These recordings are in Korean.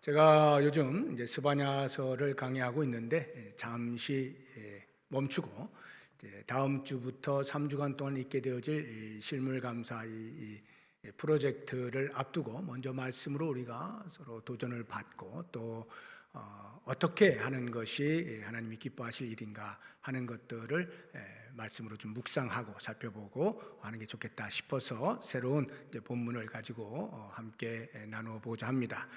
제가 요즘 이제 스바냐서를 강의하고 있는데 잠시 멈추고 이제 다음 주부터 3주간 동안 있게 되어질 이 실물 감사 이 프로젝트를 앞두고 먼저 말씀으로 우리가 서로 도전을 받고 또 어떻게 하는 것이 하나님이 기뻐하실 일인가 하는 것들을 말씀으로 좀 묵상하고 살펴보고 하는 게 좋겠다 싶어서 새로운 이제 본문을 가지고 함께 나누어 보고자 합니다.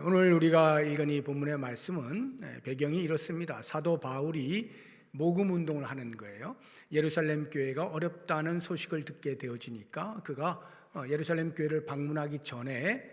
오늘 우리가 읽은 이 본문의 말씀은 배경이 이렇습니다. 사도 바울이 모금 운동을 하는 거예요. 예루살렘 교회가 어렵다는 소식을 듣게 되어지니까 그가 예루살렘 교회를 방문하기 전에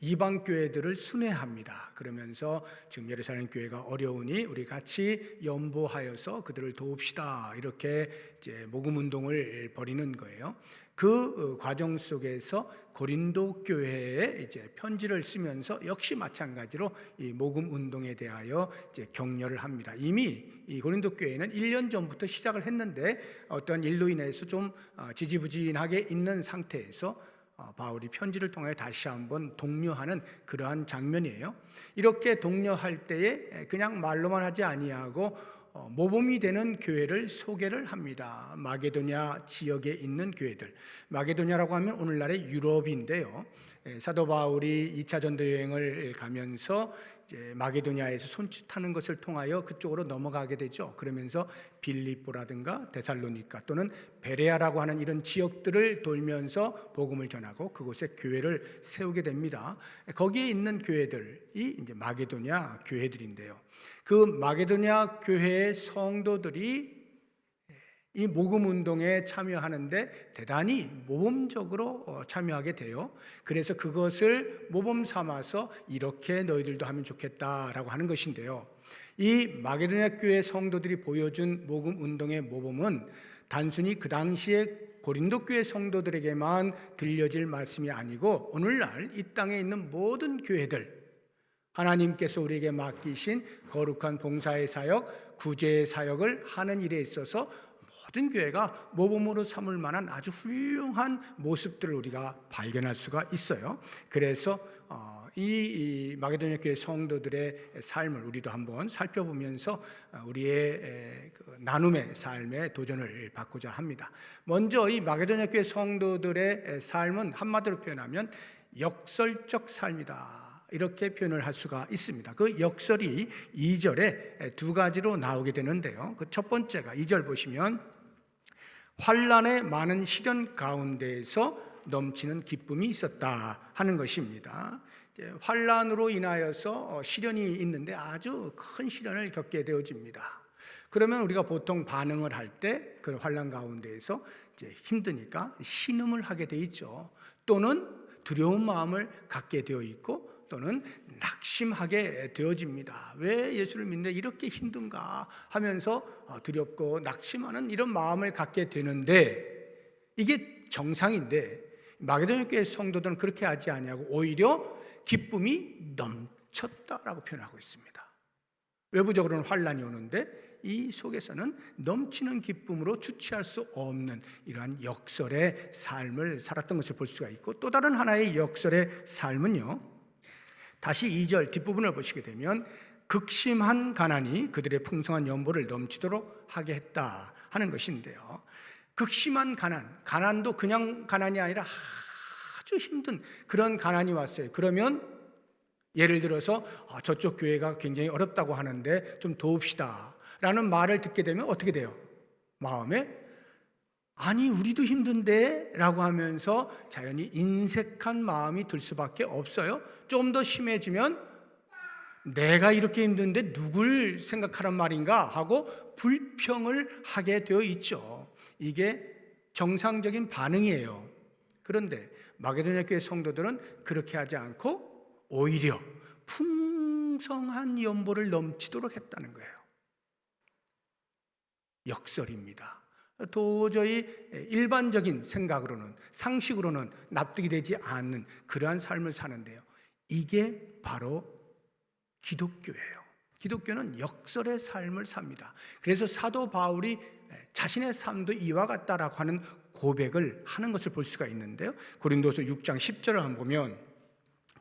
이방 교회들을 순회합니다. 그러면서 지금 예루살렘 교회가 어려우니 우리 같이 연보하여서 그들을 도웁시다. 이렇게 이제 모금 운동을 벌이는 거예요. 그 과정 속에서 고린도 교회에 이제 편지를 쓰면서 역시 마찬가지로 이 모금 운동에 대하여 이제 격려를 합니다. 이미 이 고린도 교회는 1년 전부터 시작을 했는데 어떤 일로 인해서 좀 지지부진하게 있는 상태에서 바울이 편지를 통해 다시 한번 독려하는 그러한 장면이에요. 이렇게 독려할 때에 그냥 말로만 하지 아니하고 모범이 되는 교회를 소개를 합니다. 마게도냐 지역에 있는 교회들. 마게도냐라고 하면 오늘날의 유럽인데요. 사도 바울이 2차 전도 여행을 가면서 이제 마게도냐에서 손짓하는 것을 통하여 그쪽으로 넘어가게 되죠. 그러면서 빌립보라든가 데살로니가 또는 베레아라고 하는 이런 지역들을 돌면서 복음을 전하고 그곳에 교회를 세우게 됩니다. 거기에 있는 교회들이 이제 마게도냐 교회들인데요. 그 마게도냐 교회의 성도들이 이 모금 운동에 참여하는데 대단히 모범적으로 참여하게 돼요. 그래서 그것을 모범 삼아서 이렇게 너희들도 하면 좋겠다라고 하는 것인데요. 이 마게도냐 교회 성도들이 보여준 모금 운동의 모범은 단순히 그 당시에 고린도 교회 성도들에게만 들려질 말씀이 아니고 오늘날 이 땅에 있는 모든 교회들, 하나님께서 우리에게 맡기신 거룩한 봉사의 사역, 구제의 사역을 하는 일에 있어서 모든 교회가 모범으로 삼을 만한 아주 훌륭한 모습들을 우리가 발견할 수가 있어요. 그래서 이 마게도냐 교회 성도들의 삶을 우리도 한번 살펴보면서 우리의 나눔의 삶에 도전을 받고자 합니다. 먼저 이 마게도냐 교회 성도들의 삶은 한마디로 표현하면 역설적 삶이다. 이렇게 표현을 할 수가 있습니다. 그 역설이 2절에 두 가지로 나오게 되는데요. 그 첫 번째가 2절 보시면 환난의 많은 시련 가운데에서 넘치는 기쁨이 있었다 하는 것입니다. 환난으로 인하여서 시련이 있는데 아주 큰 시련을 겪게 되어집니다. 그러면 우리가 보통 반응을 할 때 그 환난 가운데에서 이제 힘드니까 신음을 하게 돼 있죠. 또는 두려운 마음을 갖게 되어 있고 또는 낙심하게 되어집니다. 왜 예수를 믿는데 이렇게 힘든가 하면서 두렵고 낙심하는 이런 마음을 갖게 되는데 이게 정상인데 마게도냐 교회 성도들은 그렇게 하지 아니하고 오히려 기쁨이 넘쳤다라고 표현하고 있습니다. 외부적으로는 환난이 오는데 이 속에서는 넘치는 기쁨으로 주체할 수 없는 이러한 역설의 삶을 살았던 것을 볼 수가 있고 또 다른 하나의 역설의 삶은요, 다시 2절 뒷부분을 보시게 되면 극심한 가난이 그들의 풍성한 연보를 넘치도록 하게 했다 하는 것인데요. 극심한 가난도 그냥 가난이 아니라 아주 힘든 그런 가난이 왔어요. 그러면 예를 들어서 저쪽 교회가 굉장히 어렵다고 하는데 좀 도웁시다 라는 말을 듣게 되면 어떻게 돼요? 마음에 아니 우리도 힘든데 라고 하면서 자연히 인색한 마음이 들 수밖에 없어요. 좀 더 심해지면 내가 이렇게 힘든데 누굴 생각하란 말인가 하고 불평을 하게 되어 있죠. 이게 정상적인 반응이에요. 그런데 마게도냐 교회 성도들은 그렇게 하지 않고 오히려 풍성한 연보를 넘치도록 했다는 거예요. 역설입니다. 도저히 일반적인 생각으로는 상식으로는 납득이 되지 않는 그러한 삶을 사는데요. 이게 바로 기독교예요. 기독교는 역설의 삶을 삽니다. 그래서 사도 바울이 자신의 삶도 이와 같다라고 하는 고백을 하는 것을 볼 수가 있는데요. 고린도서 6장 10절을 한번 보면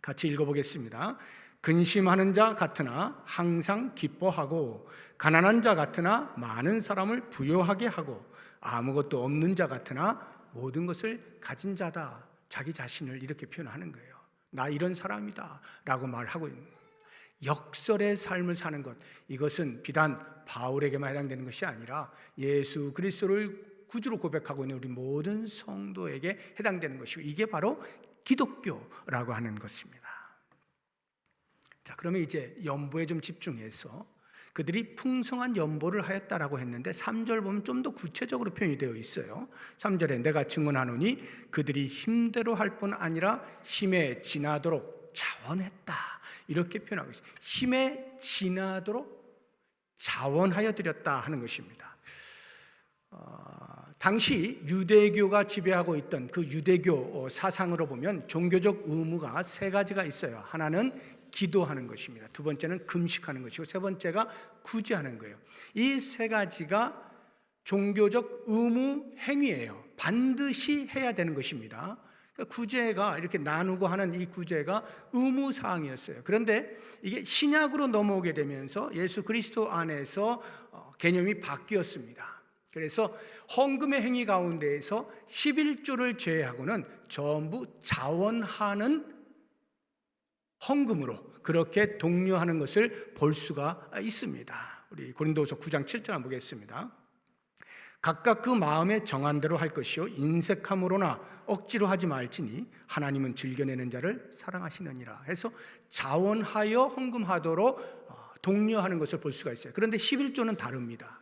같이 읽어보겠습니다. 근심하는 자 같으나 항상 기뻐하고 가난한 자 같으나 많은 사람을 부요하게 하고 아무것도 없는 자 같으나 모든 것을 가진 자다. 자기 자신을 이렇게 표현하는 거예요. 나 이런 사람이다 라고 말하고 있는 거예요. 역설의 삶을 사는 것, 이것은 비단 바울에게만 해당되는 것이 아니라 예수 그리스도를 구주로 고백하고 있는 우리 모든 성도에게 해당되는 것이고, 이게 바로 기독교라고 하는 것입니다. 자, 그러면 이제 연보에 좀 집중해서 그들이 풍성한 연보를 하였다라고 했는데 3절 보면 좀 더 구체적으로 표현이 되어 있어요. 3절에 내가 증언하노니 그들이 힘대로 할 뿐 아니라 힘에 지나도록 자원했다, 이렇게 표현하고 있어요. 힘에 지나도록 자원하여 드렸다 하는 것입니다. 당시 유대교가 지배하고 있던 그 유대교 사상으로 보면 종교적 의무가 세 가지가 있어요. 하나는 기도하는 것입니다. 두 번째는 금식하는 것이고, 세 번째가 구제하는 거예요. 이 세 가지가 종교적 의무 행위예요. 반드시 해야 되는 것입니다. 구제가 이렇게 나누고 하는 이 구제가 의무 사항이었어요. 그런데 이게 신약으로 넘어오게 되면서 예수 그리스도 안에서 개념이 바뀌었습니다. 그래서 헌금의 행위 가운데에서 11조를 제외하고는 전부 자원하는 헌금으로 그렇게 독려하는 것을 볼 수가 있습니다. 우리 고린도후서 9장 7절 한번 보겠습니다. 각각 그 마음에 정한 대로 할 것이요 인색함으로나 억지로 하지 말지니 하나님은 즐겨내는 자를 사랑하시느니라. 해서 자원하여 헌금하도록 독려하는 것을 볼 수가 있어요. 그런데 11조는 다릅니다.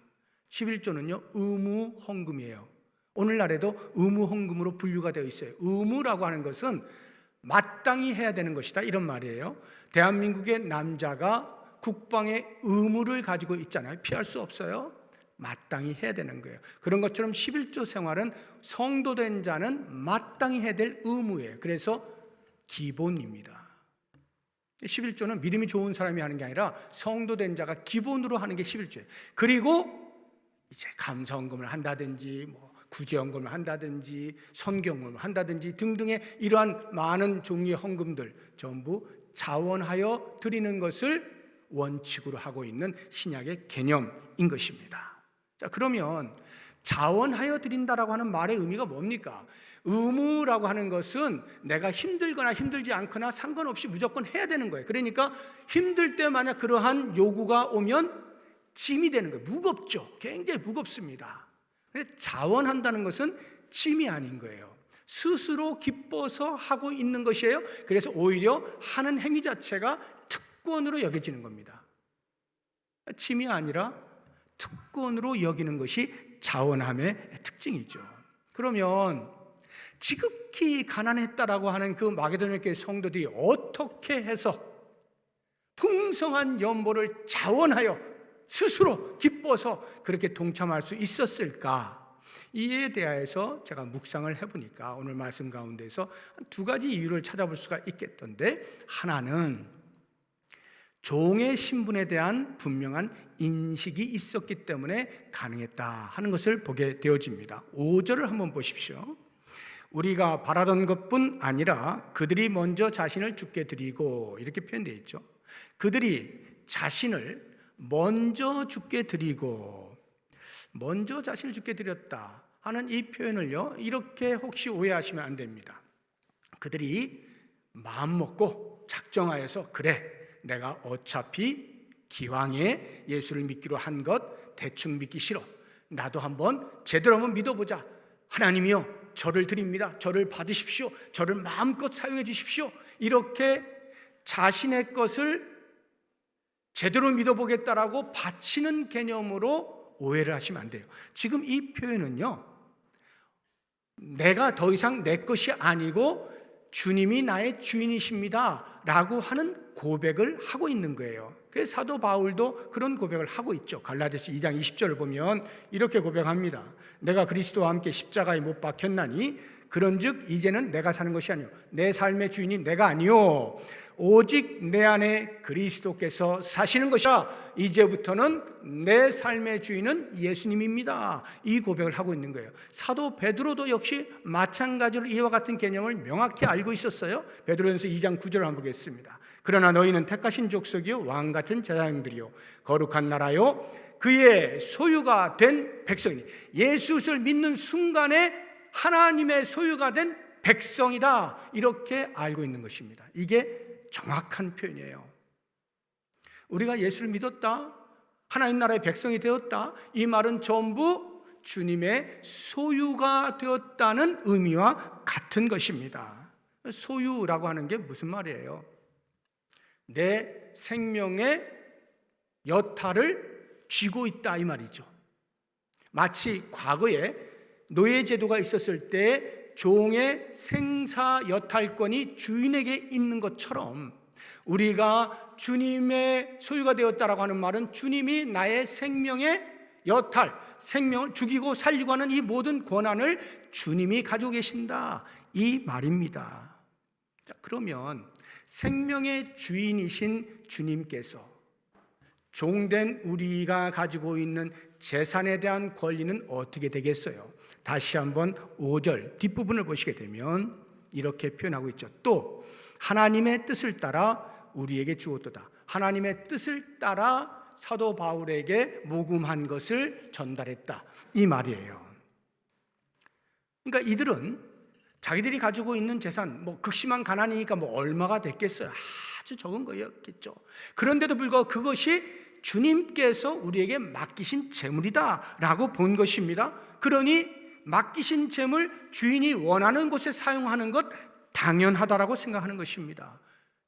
11조는요 의무 헌금이에요. 오늘날에도 의무 헌금으로 분류가 되어 있어요. 의무라고 하는 것은 마땅히 해야 되는 것이다, 이런 말이에요. 대한민국의 남자가 국방의 의무를 가지고 있잖아요. 피할 수 없어요. 마땅히 해야 되는 거예요. 그런 것처럼 11조 생활은 성도된 자는 마땅히 해야 될 의무예요. 그래서 기본입니다. 11조는 믿음이 좋은 사람이 하는 게 아니라 성도된 자가 기본으로 하는 게 11조예요. 그리고 이제 감사헌금을 한다든지 구제헌금을 한다든지 선경을 한다든지 등등의 이러한 많은 종류의 헌금들 전부 자원하여 드리는 것을 원칙으로 하고 있는 신약의 개념인 것입니다. 자, 그러면 자원하여 드린다라고 하는 말의 의미가 뭡니까? 의무라고 하는 것은 내가 힘들거나 힘들지 않거나 상관없이 무조건 해야 되는 거예요. 그러니까 힘들 때 만약 그러한 요구가 오면 짐이 되는 거예요. 무겁죠. 굉장히 무겁습니다. 자원한다는 것은 짐이 아닌 거예요. 스스로 기뻐서 하고 있는 것이에요. 그래서 오히려 하는 행위 자체가 특권으로 여겨지는 겁니다. 짐이 아니라 특권으로 여기는 것이 자원함의 특징이죠. 그러면 지극히 가난했다라고 하는 그 마게도냐 교회 성도들이 어떻게 해서 풍성한 연보를 자원하여 스스로 기뻐서 그렇게 동참할 수 있었을까? 이에 대해서 제가 묵상을 해보니까 오늘 말씀 가운데서 두 가지 이유를 찾아볼 수가 있겠던데, 하나는 종의 신분에 대한 분명한 인식이 있었기 때문에 가능했다 하는 것을 보게 되어집니다. 5절을 한번 보십시오. 우리가 바라던 것뿐 아니라 그들이 먼저 자신을 주께 드리고, 이렇게 표현되어 있죠. 그들이 자신을 먼저 주께 드리고, 먼저 자신을 주께 드렸다 하는 이 표현을요 이렇게 혹시 오해하시면 안 됩니다. 그들이 마음 먹고 작정하여서 그래, 내가 어차피 기왕에 예수를 믿기로 한 것 대충 믿기 싫어, 나도 한번 제대로 한번 믿어보자. 하나님이여 저를 드립니다. 저를 받으십시오. 저를 마음껏 사용해 주십시오. 이렇게 자신의 것을 제대로 믿어보겠다라고 바치는 개념으로 오해를 하시면 안 돼요. 지금 이 표현은요 내가 더 이상 내 것이 아니고 주님이 나의 주인이십니다 라고 하는 고백을 하고 있는 거예요. 그래서 사도 바울도 그런 고백을 하고 있죠. 갈라디아서 2장 20절을 보면 이렇게 고백합니다. 내가 그리스도와 함께 십자가에 못 박혔나니 그런즉 이제는 내가 사는 것이 아니요 내 삶의 주인이 내가 아니요 오직 내 안에 그리스도께서 사시는 것이라. 이제부터는 내 삶의 주인은 예수님입니다. 이 고백을 하고 있는 거예요. 사도 베드로도 역시 마찬가지로 이와 같은 개념을 명확히 알고 있었어요. 베드로전서 2장 9절을 한번 보겠습니다. 그러나 너희는 택하신 족속이요 왕같은 제사장들이요 거룩한 나라요 그의 소유가 된 백성이니, 예수를 믿는 순간에 하나님의 소유가 된 백성이다, 이렇게 알고 있는 것입니다. 이게 정확한 표현이에요. 우리가 예수를 믿었다, 하나님 나라의 백성이 되었다, 이 말은 전부 주님의 소유가 되었다는 의미와 같은 것입니다. 소유라고 하는 게 무슨 말이에요? 내 생명의 여탈을 쥐고 있다, 이 말이죠. 마치 과거에 노예제도가 있었을 때 종의 생사 여탈권이 주인에게 있는 것처럼, 우리가 주님의 소유가 되었다라고 하는 말은 주님이 나의 생명의 여탈, 생명을 죽이고 살리고 하는 이 모든 권한을 주님이 가지고 계신다, 이 말입니다. 자, 그러면 생명의 주인이신 주님께서 종된 우리가 가지고 있는 재산에 대한 권리는 어떻게 되겠어요? 다시 한번 5절 뒷부분을 보시게 되면 이렇게 표현하고 있죠. 또 하나님의 뜻을 따라 우리에게 주었도다. 하나님의 뜻을 따라 사도 바울에게 모금한 것을 전달했다, 이 말이에요. 그러니까 이들은 자기들이 가지고 있는 재산, 극심한 가난이니까 얼마가 됐겠어요? 아주 적은 거였겠죠. 그런데도 불구하고 그것이 주님께서 우리에게 맡기신 재물이다 라고 본 것입니다. 그러니 맡기신 재물, 주인이 원하는 곳에 사용하는 것 당연하다라고 생각하는 것입니다.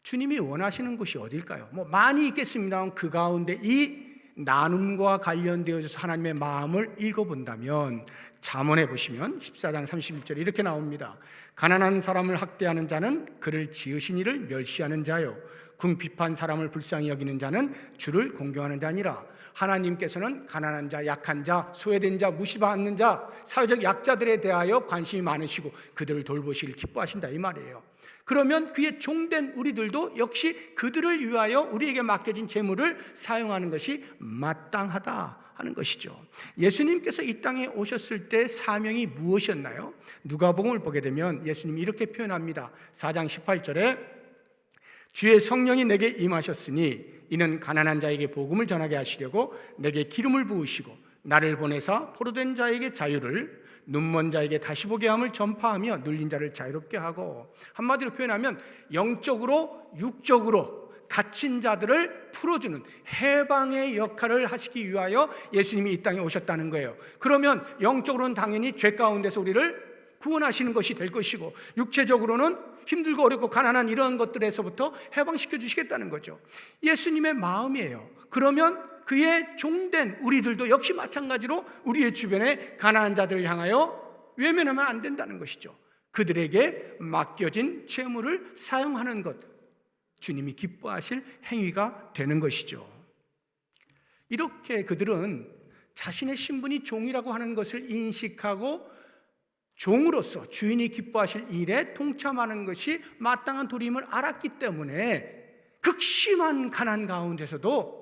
주님이 원하시는 곳이 어딜까요? 많이 있겠습니다. 그 가운데 이 나눔과 관련되어서 하나님의 마음을 읽어본다면, 잠언에 보시면 14장 31절에 이렇게 나옵니다. 가난한 사람을 학대하는 자는 그를 지으신 이를 멸시하는 자요, 궁핍한 사람을 불쌍히 여기는 자는 주를 공경하는 자니라. 하나님께서는 가난한 자, 약한 자, 소외된 자, 무시받는 자, 사회적 약자들에 대하여 관심이 많으시고 그들을 돌보시길 기뻐하신다, 이 말이에요. 그러면 그의 종된 우리들도 역시 그들을 위하여 우리에게 맡겨진 재물을 사용하는 것이 마땅하다 하는 것이죠. 예수님께서 이 땅에 오셨을 때 사명이 무엇이었나요? 누가복음을 보게 되면 예수님이 이렇게 표현합니다. 4장 18절에 주의 성령이 내게 임하셨으니 이는 가난한 자에게 복음을 전하게 하시려고 내게 기름을 부으시고 나를 보내사 포로된 자에게 자유를, 눈먼 자에게 다시 보게 함을 전파하며 눌린 자를 자유롭게 하고, 한마디로 표현하면 영적으로 육적으로 갇힌 자들을 풀어주는 해방의 역할을 하시기 위하여 예수님이 이 땅에 오셨다는 거예요. 그러면 영적으로는 당연히 죄 가운데서 우리를 구원하시는 것이 될 것이고, 육체적으로는 힘들고 어렵고 가난한 이런 것들에서부터 해방시켜 주시겠다는 거죠. 예수님의 마음이에요. 그러면 그의 종된 우리들도 역시 마찬가지로 우리의 주변에 가난한 자들을 향하여 외면하면 안 된다는 것이죠. 그들에게 맡겨진 재물을 사용하는 것, 주님이 기뻐하실 행위가 되는 것이죠. 이렇게 그들은 자신의 신분이 종이라고 하는 것을 인식하고 종으로서 주인이 기뻐하실 일에 동참하는 것이 마땅한 도리임을 알았기 때문에 극심한 가난 가운데서도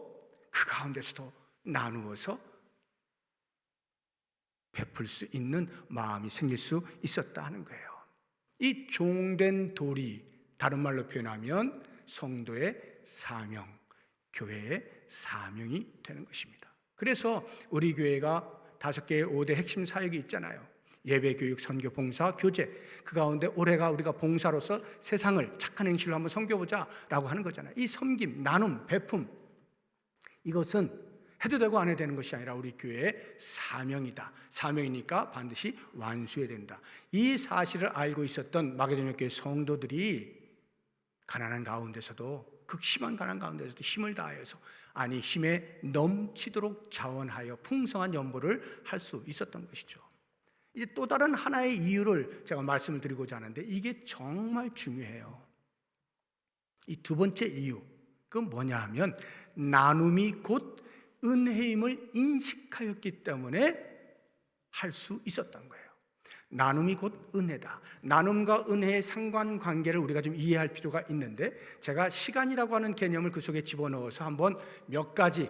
그 가운데서도 나누어서 베풀 수 있는 마음이 생길 수 있었다 하는 거예요. 이 종된 도리, 다른 말로 표현하면 성도의 사명, 교회의 사명이 되는 것입니다. 그래서 우리 교회가 5개의 5대 핵심 사역이 있잖아요. 예배, 교육, 선교, 봉사, 교제. 그 가운데 올해가 우리가 봉사로서 세상을 착한 행실로 한번 섬겨보자 라고 하는 거잖아요. 이 섬김, 나눔, 베품, 이것은 해도 되고 안 해도 되는 것이 아니라 우리 교회의 사명이다. 사명이니까 반드시 완수해야 된다. 이 사실을 알고 있었던 마게도냐 교회 성도들이 가난한 가운데서도, 극심한 가난 가운데서도 힘을 다하여서, 아니 힘에 넘치도록 자원하여 풍성한 연보를 할 수 있었던 것이죠. 이제 또 다른 하나의 이유를 제가 말씀을 드리고자 하는데, 이게 정말 중요해요. 이 두 번째 이유, 그건 뭐냐 하면 나눔이 곧 은혜임을 인식하였기 때문에 할 수 있었던 거예요. 나눔이 곧 은혜다. 나눔과 은혜의 상관관계를 우리가 좀 이해할 필요가 있는데, 제가 시간이라고 하는 개념을 그 속에 집어넣어서 한번 몇 가지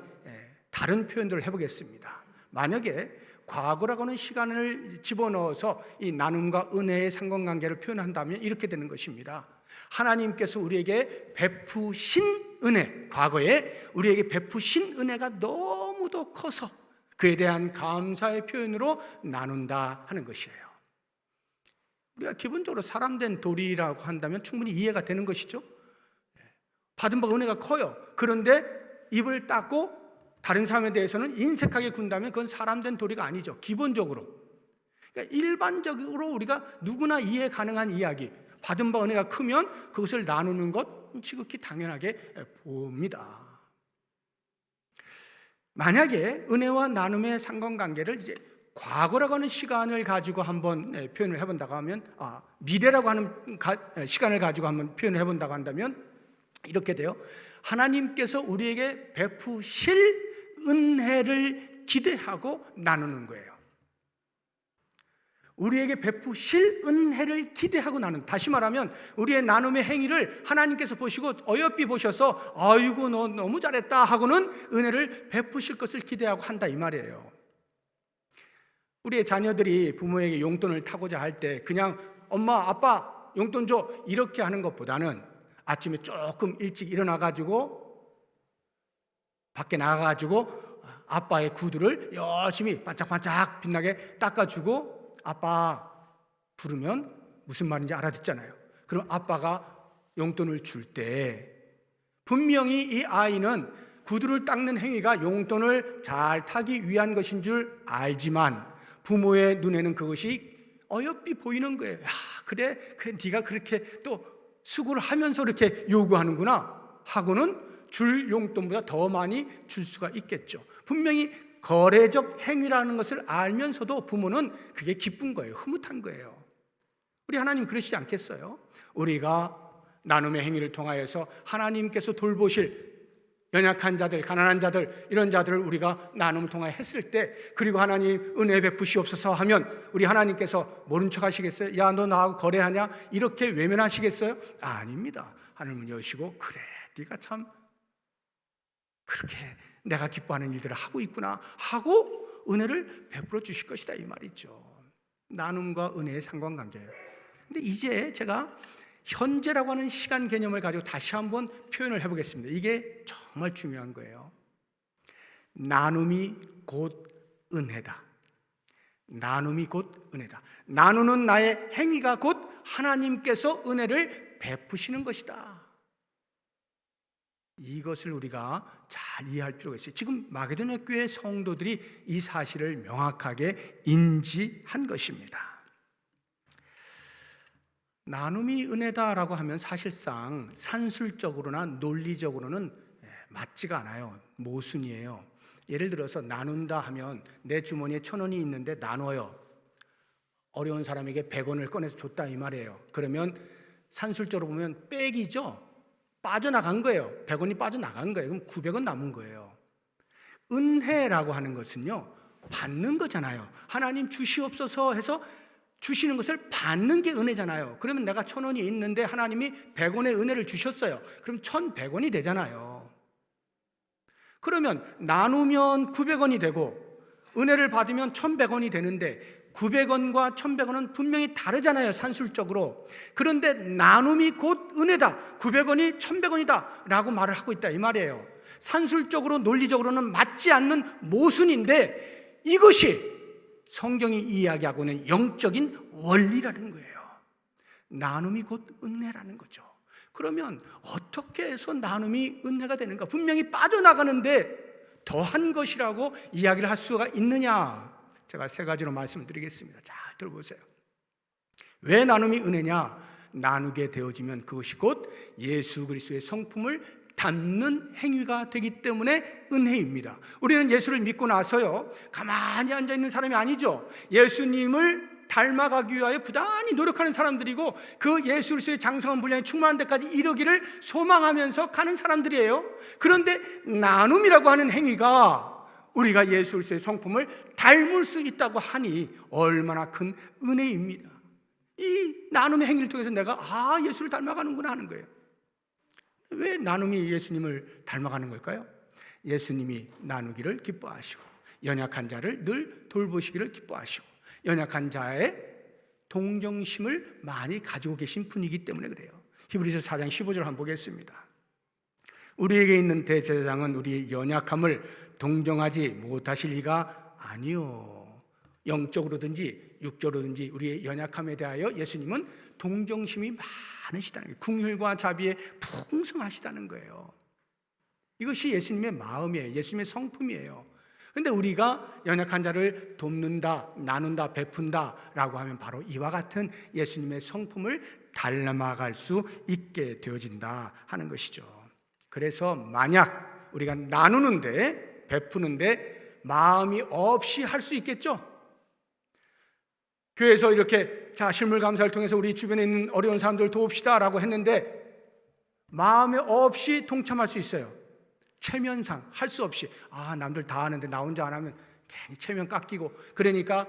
다른 표현들을 해보겠습니다. 만약에 과거라고 하는 시간을 집어넣어서 이 나눔과 은혜의 상관관계를 표현한다면 이렇게 되는 것입니다. 하나님께서 우리에게 베푸신 은혜, 과거에 우리에게 베푸신 은혜가 너무도 커서 그에 대한 감사의 표현으로 나눈다 하는 것이에요. 우리가 기본적으로 사람 된 도리라고 한다면 충분히 이해가 되는 것이죠. 받은 바 은혜가 커요. 그런데 입을 닫고 다른 사람에 대해서는 인색하게 군다면 그건 사람 된 도리가 아니죠. 기본적으로. 그러니까 일반적으로 우리가 누구나 이해 가능한 이야기, 받은 바 은혜가 크면 그것을 나누는 것 지극히 당연하게 봅니다. 만약에 은혜와 나눔의 상관관계를 이제 과거라고 하는 시간을 가지고 한번 표현을 해본다고 하면, 미래라고 하는 시간을 가지고 한번 표현을 해본다고 한다면 이렇게 돼요. 하나님께서 우리에게 베푸실 은혜를 기대하고 나누는 거예요. 우리에게 베푸실 은혜를 기대하고 나눈, 다시 말하면 우리의 나눔의 행위를 하나님께서 보시고 어여삐 보셔서 아이고 너 너무 잘했다 하고는 은혜를 베푸실 것을 기대하고 한다 이 말이에요. 우리의 자녀들이 부모에게 용돈을 타고자 할 때 그냥 엄마 아빠 용돈 줘 이렇게 하는 것보다는 아침에 조금 일찍 일어나가지고 밖에 나가가지고 아빠의 구두를 열심히 반짝반짝 빛나게 닦아주고 아빠 부르면 무슨 말인지 알아듣잖아요. 그럼 아빠가 용돈을 줄 때 분명히 이 아이는 구두를 닦는 행위가 용돈을 잘 타기 위한 것인 줄 알지만 부모의 눈에는 그것이 어여삐 보이는 거예요. 야, 그래 네가 그렇게 또 수고를 하면서 이렇게 요구하는구나 하고는 줄 용돈보다 더 많이 줄 수가 있겠죠. 분명히 거래적 행위라는 것을 알면서도 부모는 그게 기쁜 거예요. 흐뭇한 거예요. 우리 하나님 그러시지 않겠어요? 우리가 나눔의 행위를 통하여서 하나님께서 돌보실 연약한 자들, 가난한 자들, 이런 자들을 우리가 나눔을 통하여 했을 때, 그리고 하나님 은혜 베푸시옵소서 하면 우리 하나님께서 모른 척 하시겠어요? 야, 너 나하고 거래하냐? 이렇게 외면하시겠어요? 아닙니다. 하늘문 여시고 그래 네가 참 그렇게 내가 기뻐하는 일들을 하고 있구나 하고 은혜를 베풀어 주실 것이다 이 말이죠. 나눔과 은혜의 상관관계예요. 근데 이제 제가 현재라고 하는 시간 개념을 가지고 다시 한번 표현을 해보겠습니다. 이게 정말 중요한 거예요. 나눔이 곧 은혜다. 나눔이 곧 은혜다. 나누는 나의 행위가 곧 하나님께서 은혜를 베푸시는 것이다. 이것을 우리가 잘 이해할 필요가 있어요. 지금 마게도냐 교회 성도들이 이 사실을 명확하게 인지한 것입니다. 나눔이 은혜다라고 하면 사실상 산술적으로나 논리적으로는 맞지가 않아요. 모순이에요. 예를 들어서 나눈다 하면 내 주머니에 1,000원이 있는데 나눠요. 어려운 사람에게 100원을 꺼내서 줬다 이 말이에요. 그러면 산술적으로 보면 빽이죠. 빠져나간 거예요. 100원이 빠져나간 거예요. 그럼 900원 남은 거예요. 은혜라고 하는 것은요, 받는 거잖아요. 하나님 주시옵소서 해서 주시는 것을 받는 게 은혜잖아요. 그러면 내가 1,000원이 있는데 하나님이 100원의 은혜를 주셨어요. 그럼 1,100원이 되잖아요. 그러면 나누면 900원이 되고 은혜를 받으면 1,100원이 되는데 900원과 1,100원은 분명히 다르잖아요, 산술적으로. 그런데 나눔이 곧 은혜다, 900원이 1,100원이다 라고 말을 하고 있다 이 말이에요. 산술적으로 논리적으로는 맞지 않는 모순인데 이것이 성경이 이야기하고 있는 영적인 원리라는 거예요. 나눔이 곧 은혜라는 거죠. 그러면 어떻게 해서 나눔이 은혜가 되는가? 분명히 빠져나가는데 더한 것이라고 이야기를 할 수가 있느냐? 제가 3가지로 말씀을 드리겠습니다. 잘 들어보세요. 왜 나눔이 은혜냐? 나누게 되어지면 그것이 곧 예수 그리스도의 성품을 담는 행위가 되기 때문에 은혜입니다. 우리는 예수를 믿고 나서요, 가만히 앉아있는 사람이 아니죠. 예수님을 닮아가기 위하여 부단히 노력하는 사람들이고 그 예수 그리스도의 장성한 분량이 충만한 데까지 이르기를 소망하면서 가는 사람들이에요. 그런데 나눔이라고 하는 행위가 우리가 예수 그리스도의 성품을 닮을 수 있다고 하니 얼마나 큰 은혜입니다. 이 나눔의 행위를 통해서 내가 예수를 닮아가는구나 하는 거예요. 왜 나눔이 예수님을 닮아가는 걸까요? 예수님이 나누기를 기뻐하시고 연약한 자를 늘 돌보시기를 기뻐하시고 연약한 자의 동정심을 많이 가지고 계신 분이기 때문에 그래요. 히브리서 4장 15절 한번 보겠습니다. 우리에게 있는 대제사장은 우리의 연약함을 동정하지 못하실 리가 아니요. 영적으로든지 육적으로든지 우리의 연약함에 대하여 예수님은 동정심이 많으시다는 거예요. 긍휼과 자비에 풍성하시다는 거예요. 이것이 예수님의 마음이에요. 예수님의 성품이에요. 그런데 우리가 연약한 자를 돕는다, 나눈다, 베푼다 라고 하면 바로 이와 같은 예수님의 성품을 닮아갈 수 있게 되어진다 하는 것이죠. 그래서 만약 우리가 나누는데, 베푸는데 마음이 없이 할 수 있겠죠? 교회에서 이렇게 자, 실물 감사를 통해서 우리 주변에 있는 어려운 사람들 도웁시다 라고 했는데 마음이 없이 동참할 수 있어요. 체면상 할 수 없이 남들 다 하는데 나 혼자 안 하면 괜히 체면 깎이고, 그러니까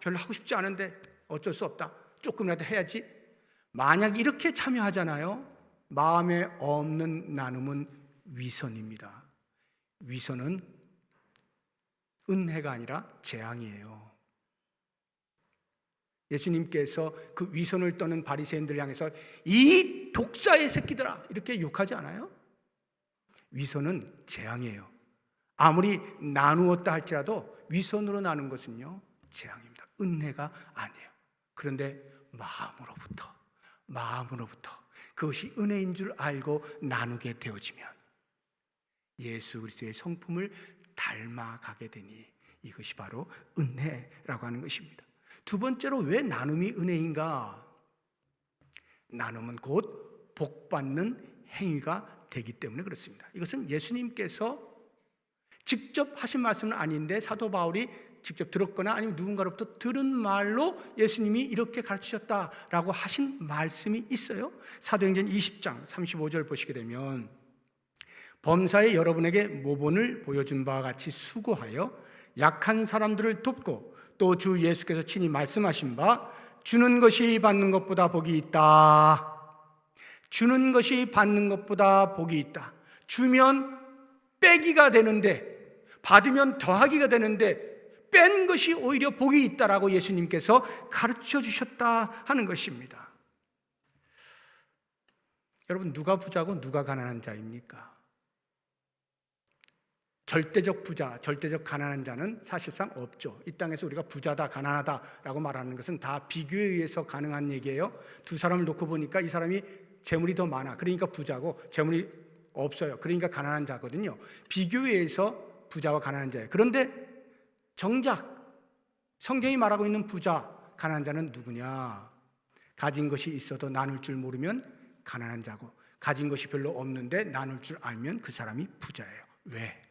별로 하고 싶지 않은데 어쩔 수 없다, 조금이라도 해야지. 만약 이렇게 참여하잖아요, 마음에 없는 나눔은 위선입니다. 위선은 은혜가 아니라 재앙이에요. 예수님께서 그 위선을 떠는 바리새인들을 향해서 이 독사의 새끼들아 이렇게 욕하지 않아요? 위선은 재앙이에요. 아무리 나누었다 할지라도 위선으로 나눈 것은요, 재앙입니다. 은혜가 아니에요. 그런데 마음으로부터 그것이 은혜인 줄 알고 나누게 되어지면 예수 그리스도의 성품을 닮아가게 되니 이것이 바로 은혜라고 하는 것입니다. 두 번째로 왜 나눔이 은혜인가? 나눔은 곧 복받는 행위가 되기 때문에 그렇습니다. 이것은 예수님께서 직접 하신 말씀은 아닌데 사도 바울이 직접 들었거나 아니면 누군가로부터 들은 말로 예수님이 이렇게 가르치셨다라고 하신 말씀이 있어요. 사도행전 20장 35절 보시게 되면 범사에 여러분에게 모본을 보여준 바와 같이 수고하여 약한 사람들을 돕고 또 주 예수께서 친히 말씀하신 바 주는 것이 받는 것보다 복이 있다. 주는 것이 받는 것보다 복이 있다. 주면 빼기가 되는데 받으면 더하기가 되는데 뺀 것이 오히려 복이 있다라고 예수님께서 가르쳐 주셨다 하는 것입니다. 여러분, 누가 부자고 누가 가난한 자입니까? 절대적 부자, 절대적 가난한 자는 사실상 없죠. 이 땅에서 우리가 부자다, 가난하다라고 말하는 것은 다 비교에 의해서 가능한 얘기예요. 두 사람을 놓고 보니까 이 사람이 재물이 더 많아, 그러니까 부자고, 재물이 없어요, 그러니까 가난한 자거든요. 비교에 의해서 부자와 가난한 자예요. 그런데 정작 성경이 말하고 있는 부자, 가난한 자는 누구냐? 가진 것이 있어도 나눌 줄 모르면 가난한 자고, 가진 것이 별로 없는데 나눌 줄 알면 그 사람이 부자예요. 왜?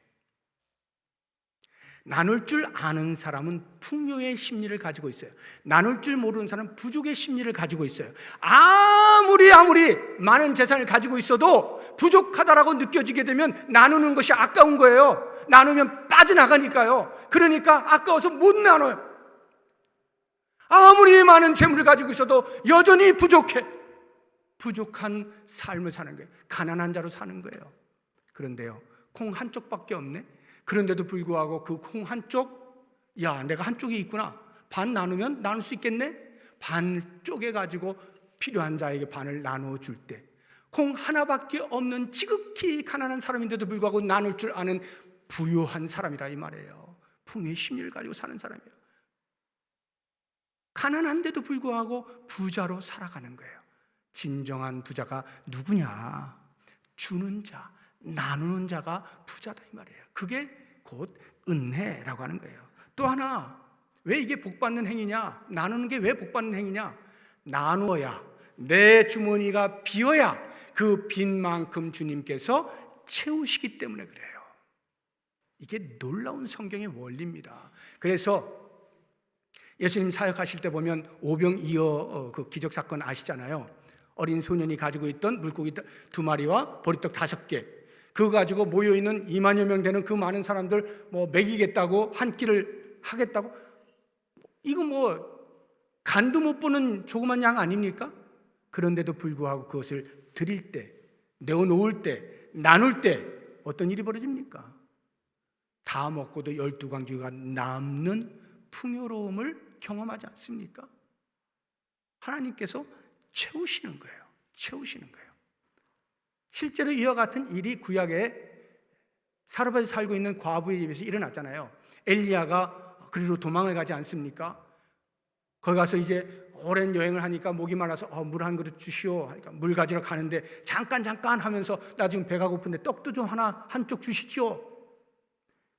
나눌 줄 아는 사람은 풍요의 심리를 가지고 있어요. 나눌 줄 모르는 사람은 부족의 심리를 가지고 있어요. 아무리 많은 재산을 가지고 있어도 부족하다라고 느껴지게 되면 나누는 것이 아까운 거예요. 나누면 빠져나가니까요. 그러니까 아까워서 못 나눠요. 아무리 많은 재물을 가지고 있어도 여전히 부족해. 부족한 삶을 사는 거예요. 가난한 자로 사는 거예요. 그런데요, 콩 한쪽밖에 없네. 그런데도 불구하고 그 콩 한쪽, 내가 한쪽이 있구나, 반 나누면 나눌 수 있겠네. 반 쪼개가지고 필요한 자에게 반을 나누어 줄 때, 콩 하나밖에 없는 지극히 가난한 사람인데도 불구하고 나눌 줄 아는 부유한 사람이라 이 말이에요. 풍요의 심리를 가지고 사는 사람이에요. 가난한데도 불구하고 부자로 살아가는 거예요. 진정한 부자가 누구냐? 주는 자, 나누는 자가 부자다 이 말이에요. 그게 곧 은혜라고 하는 거예요. 또 하나, 왜 이게 복받는 행위냐? 나누는 게 왜 복받는 행위냐? 나누어야, 내 주머니가 비어야 그 빈 만큼 주님께서 채우시기 때문에 그래요. 이게 놀라운 성경의 원리입니다. 그래서 예수님 사역하실 때 보면 오병이어 그 기적 사건 아시잖아요. 어린 소년이 가지고 있던 물고기 2마리와 보리떡 5개, 그거 가지고 모여있는 2만여 명 되는 그 많은 사람들 먹이겠다고, 한 끼를 하겠다고, 이거 간도 못 보는 조그만 양 아닙니까? 그런데도 불구하고 그것을 드릴 때, 내어놓을 때, 나눌 때 어떤 일이 벌어집니까? 다 먹고도 12광주가 남는 풍요로움을 경험하지 않습니까? 하나님께서 채우시는 거예요. 채우시는 거예요. 실제로 이와 같은 일이 구약에 사르밧에 살고 있는 과부의 집에서 일어났잖아요. 엘리야가 그리로 도망을 가지 않습니까? 거기 가서 이제 오랜 여행을 하니까 목이 말라서 물 한 그릇 주시오 하니까 물 가지러 가는데 잠깐 하면서 나 지금 배가 고픈데 떡도 좀 한쪽 주시지요.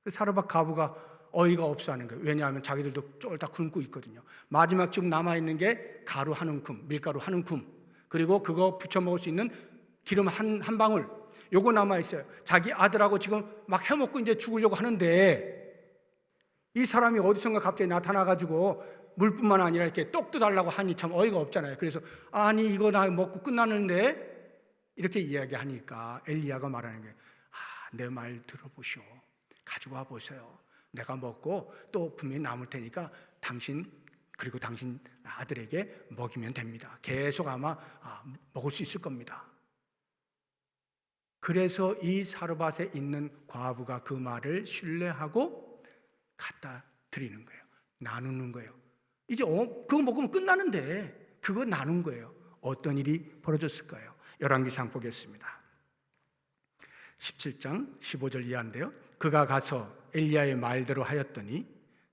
그 사르밧 과부가 어이가 없어 하는 거예요. 왜냐하면 자기들도 쫄딱 굶고 있거든요. 마지막 지금 남아있는 게 가루 한 움큼, 밀가루 한 움큼, 그리고 그거 부쳐 먹을 수 있는 기름 한 방울, 요거 남아있어요. 자기 아들하고 지금 막 해먹고 이제 죽으려고 하는데 이 사람이 어디선가 갑자기 나타나가지고 물뿐만 아니라 이렇게 떡도 달라고 하니 참 어이가 없잖아요. 그래서 아니 이거 나 먹고 끝나는데 이렇게 이야기하니까 엘리야가 말하는 게 내 말 들어보시오. 가지고 와 보세요. 내가 먹고 또 분명히 남을 테니까 당신 그리고 당신 아들에게 먹이면 됩니다. 계속 아마 먹을 수 있을 겁니다. 그래서 이 사르밧에 있는 과부가 그 말을 신뢰하고 갖다 드리는 거예요. 나누는 거예요. 이제 그거 먹으면 끝나는데 그거 나눈 거예요. 어떤 일이 벌어졌을까요? 열왕기상 보겠습니다. 17장 15절 이하인데요. 그가 가서 엘리야의 말대로 하였더니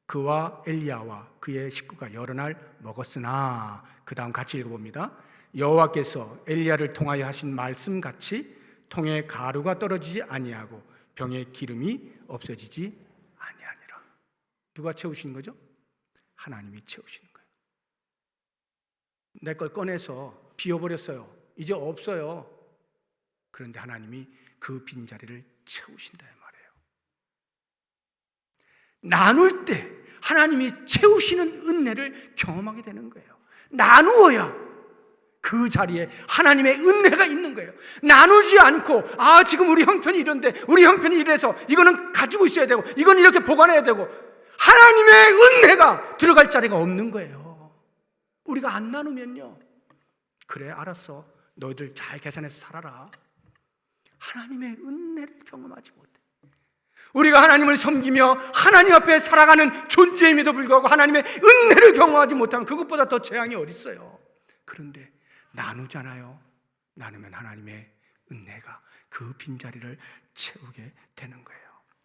그와 엘리야와 그의 식구가 여러 날 먹었으나, 그 다음 같이 읽어봅니다. 여호와께서 엘리야를 통하여 하신 말씀같이 통에 가루가 떨어지지 아니하고 병에 기름이 없어지지 아니하니라. 누가 채우신 거죠? 하나님이 채우시는 거예요. 내 걸 꺼내서 비워버렸어요. 이제 없어요. 그런데 하나님이 그 빈자리를 채우신다 이 말이에요. 나눌 때 하나님이 채우시는 은혜를 경험하게 되는 거예요. 나누어야 그 자리에 하나님의 은혜가 있는 거예요. 나누지 않고 지금 우리 형편이 이런데 우리 형편이 이래서 이거는 가지고 있어야 되고 이건 이렇게 보관해야 되고 하나님의 은혜가 들어갈 자리가 없는 거예요. 우리가 안 나누면요, 그래 알았어 너희들 잘 계산해서 살아라, 하나님의 은혜를 경험하지 못해. 우리가 하나님을 섬기며 하나님 앞에 살아가는 존재임에도 불구하고 하나님의 은혜를 경험하지 못하면 그것보다 더 재앙이 어디 있어요. 그런데 나누잖아요. 나누면 하나님의 은혜가 그 빈자리를 채우게 되는 거예요.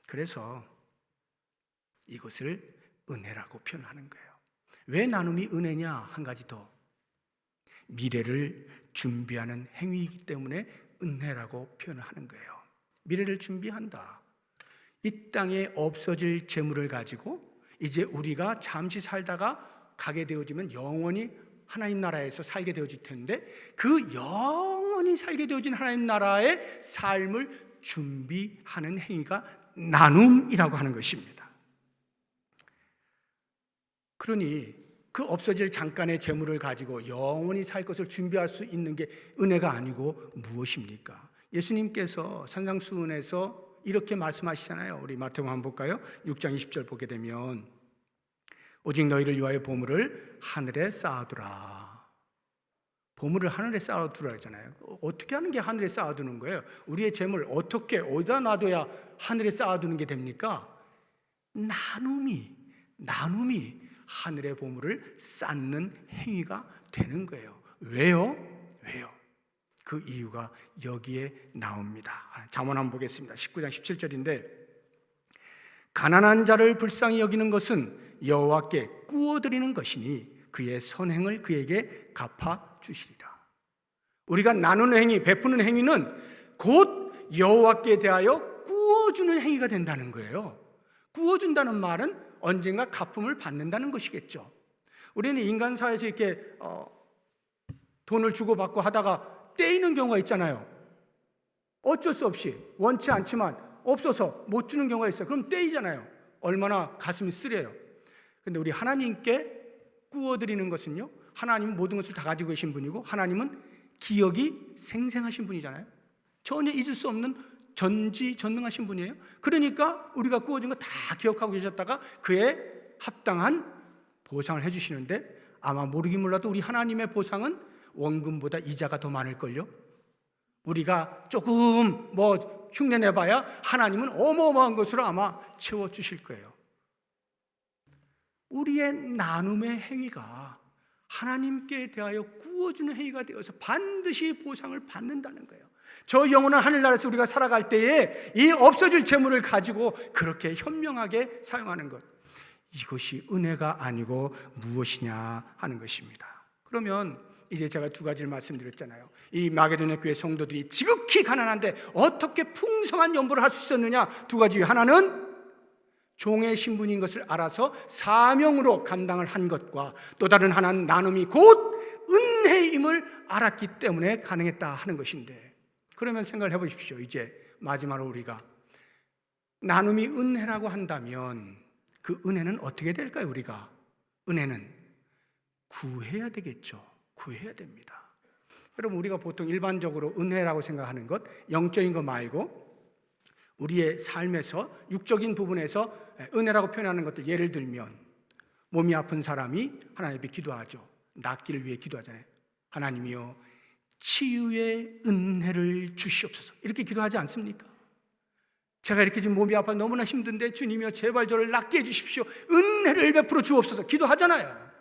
그래서 이것을 은혜라고 표현하는 거예요. 왜 나눔이 은혜냐? 한 가지 더, 미래를 준비하는 행위이기 때문에 은혜라고 표현을 하는 거예요. 미래를 준비한다. 이 땅에 없어질 재물을 가지고 이제 우리가 잠시 살다가 가게 되어지면 영원히 하나님 나라에서 살게 되어질 텐데 그 영원히 살게 되어진 하나님 나라의 삶을 준비하는 행위가 나눔이라고 하는 것입니다. 그러니 그 없어질 잠깐의 재물을 가지고 영원히 살 것을 준비할 수 있는 게 은혜가 아니고 무엇입니까? 예수님께서 산상수훈에서 이렇게 말씀하시잖아요. 우리 마태복음 한번 볼까요? 6장 20절 보게 되면 오직 너희를 위하여 보물을 하늘에 쌓아두라. 보물을 하늘에 쌓아두라 하잖아요. 어떻게 하는 게 하늘에 쌓아두는 거예요? 우리의 재물 어떻게 어디다 놔둬야 하늘에 쌓아두는 게 됩니까? 나눔이 하늘의 보물을 쌓는 행위가 되는 거예요. 왜요? 그 이유가 여기에 나옵니다. 잠언 한번 보겠습니다. 19장 17절인데 가난한 자를 불쌍히 여기는 것은 여호와께 꾸어드리는 것이니 그의 선행을 그에게 갚아주시리라. 우리가 나누는 행위, 베푸는 행위는 곧 여호와께 대하여 꾸어주는 행위가 된다는 거예요. 꾸어준다는 말은 언젠가 갚음을 받는다는 것이겠죠. 우리는 인간 사회에서 이렇게 돈을 주고받고 하다가 떼이는 경우가 있잖아요. 어쩔 수 없이 원치 않지만 없어서 못 주는 경우가 있어요. 그럼 떼이잖아요. 얼마나 가슴이 쓰려요. 그런데 우리 하나님께 꾸어드리는 것은요, 하나님은 모든 것을 다 가지고 계신 분이고 하나님은 기억이 생생하신 분이잖아요. 전혀 잊을 수 없는 전지전능하신 분이에요. 그러니까 우리가 꾸어진 거 다 기억하고 계셨다가 그에 합당한 보상을 해주시는데 아마 모르긴 몰라도 우리 하나님의 보상은 원금보다 이자가 더 많을걸요. 우리가 조금 흉내내봐야 하나님은 어마어마한 것으로 아마 채워주실 거예요. 우리의 나눔의 행위가 하나님께 대하여 꾸어주는 행위가 되어서 반드시 보상을 받는다는 거예요. 저 영원한 하늘나라에서 우리가 살아갈 때에 이 없어질 재물을 가지고 그렇게 현명하게 사용하는 것, 이것이 은혜가 아니고 무엇이냐 하는 것입니다. 그러면 이제 제가 두 가지를 말씀드렸잖아요. 이 마게도냐 교회 성도들이 지극히 가난한데 어떻게 풍성한 연보를 할 수 있었느냐? 두 가지 중에 하나는 종의 신분인 것을 알아서 사명으로 감당을 한 것과, 또 다른 하나는 나눔이 곧 은혜임을 알았기 때문에 가능했다 하는 것인데, 그러면 생각을 해보십시오. 이제 마지막으로 우리가 나눔이 은혜라고 한다면 그 은혜는 어떻게 될까요? 우리가 은혜는 구해야 되겠죠. 구해야 됩니다. 여러분, 우리가 보통 일반적으로 은혜라고 생각하는 것, 영적인 것 말고 우리의 삶에서 육적인 부분에서 은혜라고 표현하는 것들, 예를 들면 몸이 아픈 사람이 하나님 앞에 기도하죠. 낫기를 위해 기도하잖아요. 하나님이여 치유의 은혜를 주시옵소서, 이렇게 기도하지 않습니까? 제가 이렇게 지금 몸이 아파 너무나 힘든데 주님이여 제발 저를 낫게 해주십시오, 은혜를 베풀어 주옵소서, 기도하잖아요.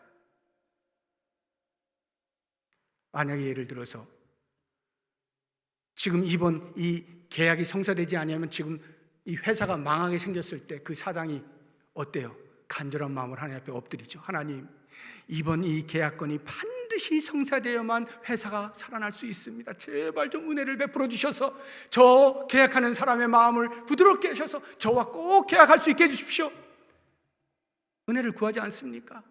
만약에 예를 들어서 지금 이번 이 계약이 성사되지 않으면 지금 이 회사가 망하게 생겼을 때 그 사장이 어때요? 간절한 마음으로 하나님 앞에 엎드리죠. 하나님, 이번 이 계약건이 반드시 성사되어야만 회사가 살아날 수 있습니다. 제발 좀 은혜를 베풀어 주셔서 저 계약하는 사람의 마음을 부드럽게 하셔서 저와 꼭 계약할 수 있게 해주십시오. 은혜를 구하지 않습니까?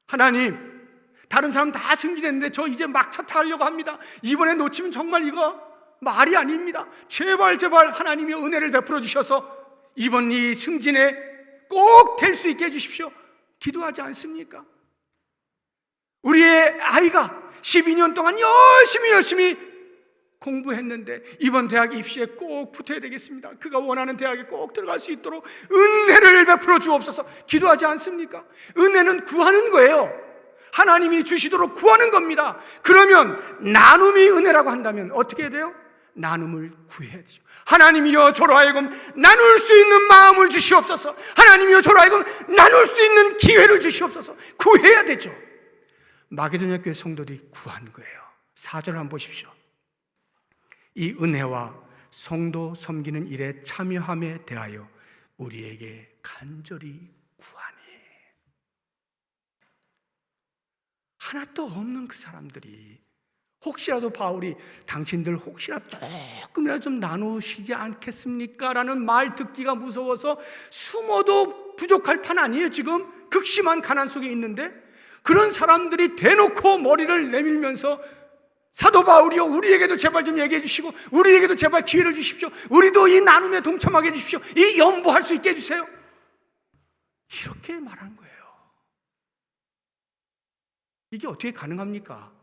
하나님, 다른 사람 다 승진했는데 저 이제 막차 타려고 합니다. 이번에 놓치면 정말 이거 말이 아닙니다. 제발 하나님이 은혜를 베풀어 주셔서 이번 이 승진에 꼭 될 수 있게 해주십시오. 기도하지 않습니까? 우리의 아이가 12년 동안 열심히 공부했는데 이번 대학 입시에 꼭 붙어야 되겠습니다. 그가 원하는 대학에 꼭 들어갈 수 있도록 은혜를 베풀어 주옵소서. 기도하지 않습니까? 은혜는 구하는 거예요. 하나님이 주시도록 구하는 겁니다. 그러면 나눔이 은혜라고 한다면 어떻게 해야 돼요? 나눔을 구해야 되죠. 하나님이여 저로 하여금 나눌 수 있는 마음을 주시옵소서. 하나님이여 저로 하여금 나눌 수 있는 기회를 주시옵소서. 구해야 되죠. 마게도냐 교회 성도들이 구한 거예요. 4절 한번 보십시오. 이 은혜와 성도 섬기는 일에 참여함에 대하여 우리에게 간절히 구하니. 하나도 없는 그 사람들이 혹시라도 바울이 당신들 혹시나 조금이라도 좀 나누시지 않겠습니까? 라는 말 듣기가 무서워서 숨어도 부족할 판 아니에요. 지금 극심한 가난 속에 있는데 그런 사람들이 대놓고 머리를 내밀면서 사도 바울이요, 우리에게도 제발 좀 얘기해 주시고 우리에게도 제발 기회를 주십시오. 우리도 이 나눔에 동참하게 해주십시오. 이 연보할 수 있게 해주세요. 이렇게 말한 거예요. 이게 어떻게 가능합니까?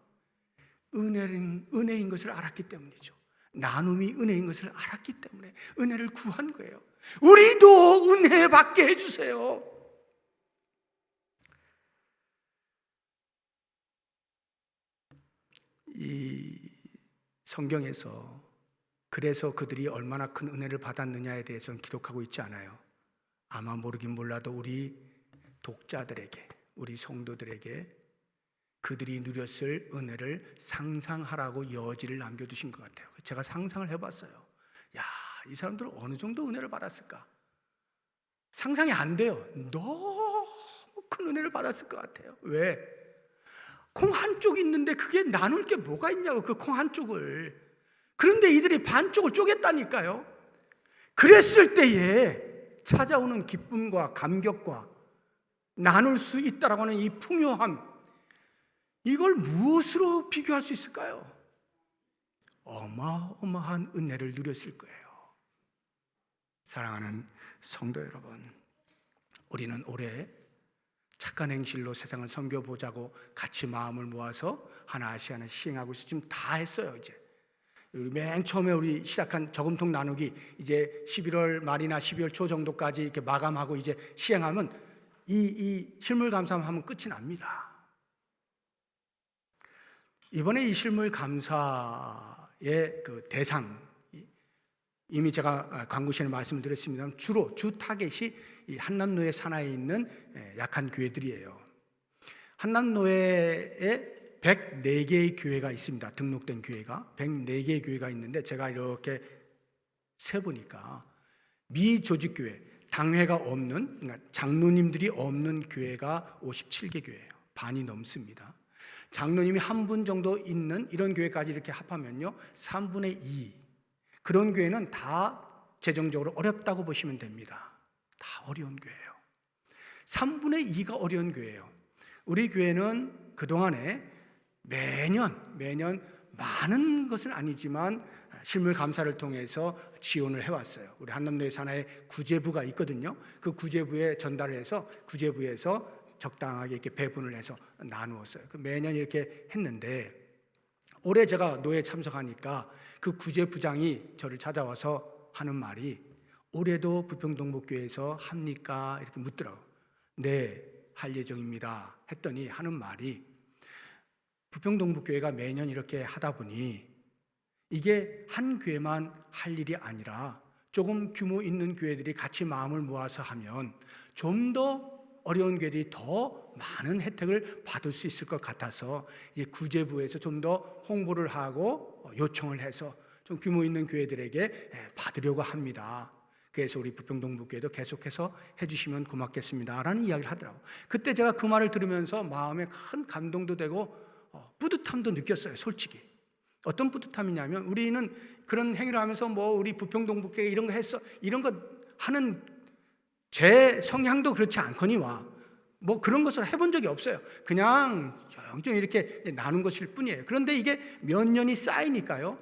은혜인 것을 알았기 때문이죠. 나눔이 은혜인 것을 알았기 때문에 은혜를 구한 거예요. 우리도 은혜 받게 해주세요. 이 성경에서 그래서 그들이 얼마나 큰 은혜를 받았느냐에 대해서는 기록하고 있지 않아요. 아마 모르긴 몰라도 우리 독자들에게, 우리 성도들에게 그들이 누렸을 은혜를 상상하라고 여지를 남겨두신 것 같아요. 제가 상상을 해봤어요. 야, 이 사람들은 어느 정도 은혜를 받았을까? 상상이 안 돼요. 너무 큰 은혜를 받았을 것 같아요. 왜? 콩 한쪽 있는데 그게 나눌 게 뭐가 있냐고, 그 콩 한쪽을. 그런데 이들이 반쪽을 쪼갰다니까요. 그랬을 때에 찾아오는 기쁨과 감격과 나눌 수 있다라고 하는 이 풍요함, 이걸 무엇으로 비교할 수 있을까요? 어마어마한 은혜를 누렸을 거예요. 사랑하는 성도 여러분, 우리는 올해 착한 행실로 세상을 섬겨보자고 같이 마음을 모아서 하나씩 시행하고 있어요. 지금 다 했어요. 이제 맨 처음에 우리 시작한 저금통 나누기 이제 11월 말이나 12월 초 정도까지 이렇게 마감하고 이제 시행하면 이 실물 감사하면 끝이 납니다. 이번에 이 실물 감사의 그 대상, 이미 제가 광고 시간에 말씀드렸습니다만 주로 주 타겟이 이 한남노예 산하에 있는 약한 교회들이에요. 한남노예의 104개의 교회가 있습니다. 등록된 교회가 104개의 교회가 있는데 제가 이렇게 세보니까 미조직교회, 당회가 없는, 그러니까 장로님들이 없는 교회가 57개 교회예요. 반이 넘습니다. 장로님이 한 분 정도 있는 이런 교회까지 이렇게 합하면요 3분의 2. 그런 교회는 다 재정적으로 어렵다고 보시면 됩니다. 다 어려운 교회예요. 3분의 2가 어려운 교회예요. 우리 교회는 그동안에 매년 많은 것은 아니지만 실물 감사를 통해서 지원을 해왔어요. 우리 한남로에 산하에 구제부가 있거든요. 그 구제부에 전달을 해서 구제부에서 적당하게 이렇게 배분을 해서 나누었어요. 매년 이렇게 했는데 올해 제가 노회에 참석하니까 그 구제부장이 저를 찾아와서 하는 말이 올해도 부평동북교회에서 합니까? 이렇게 묻더라고요. 네, 할 예정입니다. 했더니 하는 말이 부평동북교회가 매년 이렇게 하다 보니 이게 한 교회만 할 일이 아니라 조금 규모 있는 교회들이 같이 마음을 모아서 하면 좀 더 어려운 교회들이 더 많은 혜택을 받을 수 있을 것 같아서 구제부에서 좀 더 홍보를 하고 요청을 해서 좀 규모 있는 교회들에게 받으려고 합니다. 그래서 우리 부평동북교회도 계속해서 해주시면 고맙겠습니다 라는 이야기를 하더라고요. 그때 제가 그 말을 들으면서 마음에 큰 감동도 되고 뿌듯함도 느꼈어요. 솔직히 어떤 뿌듯함이냐면 우리는 그런 행위를 하면서 우리 부평동북교회 이런 거 했어 이런 거 하는 제 성향도 그렇지 않거니와 그런 것을 해본 적이 없어요. 그냥 영정히 이렇게 나눈 것일 뿐이에요. 그런데 이게 몇 년이 쌓이니까요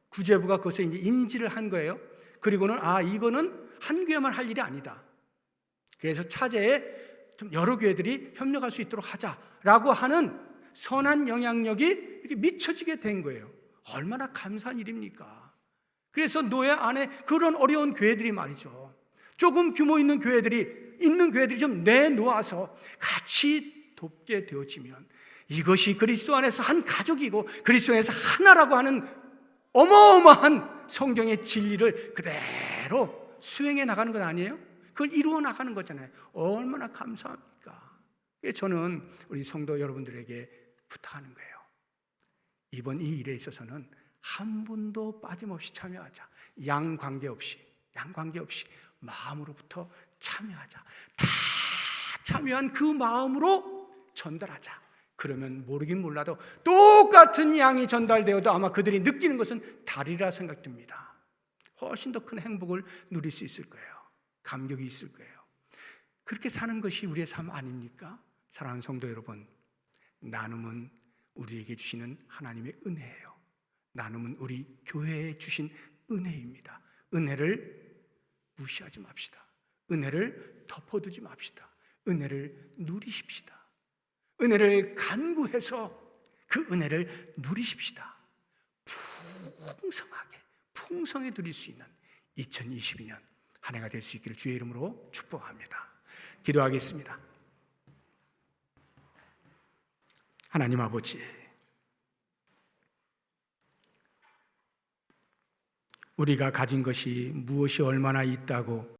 구제부가 그것을 이제 인지를 한 거예요. 그리고는 이거는 한 교회만 할 일이 아니다. 그래서 차제에 좀 여러 교회들이 협력할 수 있도록 하자라고 하는 선한 영향력이 이렇게 미쳐지게 된 거예요. 얼마나 감사한 일입니까? 그래서 노예 안에 그런 어려운 교회들이 말이죠. 조금 규모 있는 교회들이 좀 내놓아서 같이 돕게 되어지면 이것이 그리스도 안에서 한 가족이고 그리스도 안에서 하나라고 하는 어마어마한 성경의 진리를 그대로 수행해 나가는 것 아니에요? 그걸 이루어 나가는 거잖아요. 얼마나 감사합니까? 저는 우리 성도 여러분들에게 부탁하는 거예요. 이번 이 일에 있어서는 한 분도 빠짐없이 참여하자. 양 관계없이 마음으로부터 참여하자. 다 참여한 그 마음으로 전달하자. 그러면 모르긴 몰라도 똑같은 양이 전달되어도 아마 그들이 느끼는 것은 다르리라 생각됩니다. 훨씬 더 큰 행복을 누릴 수 있을 거예요. 감격이 있을 거예요. 그렇게 사는 것이 우리의 삶 아닙니까? 사랑하는 성도 여러분, 나눔은 우리에게 주시는 하나님의 은혜예요. 나눔은 우리 교회에 주신 은혜입니다. 은혜를 무시하지 맙시다. 은혜를 덮어두지 맙시다. 은혜를 누리십시다. 은혜를 간구해서 그 은혜를 누리십시다. 풍성하게 누릴 수 있는 2022년 한 해가 될 수 있기를 주의 이름으로 축복합니다. 기도하겠습니다. 하나님 아버지, 우리가 가진 것이 무엇이 얼마나 있다고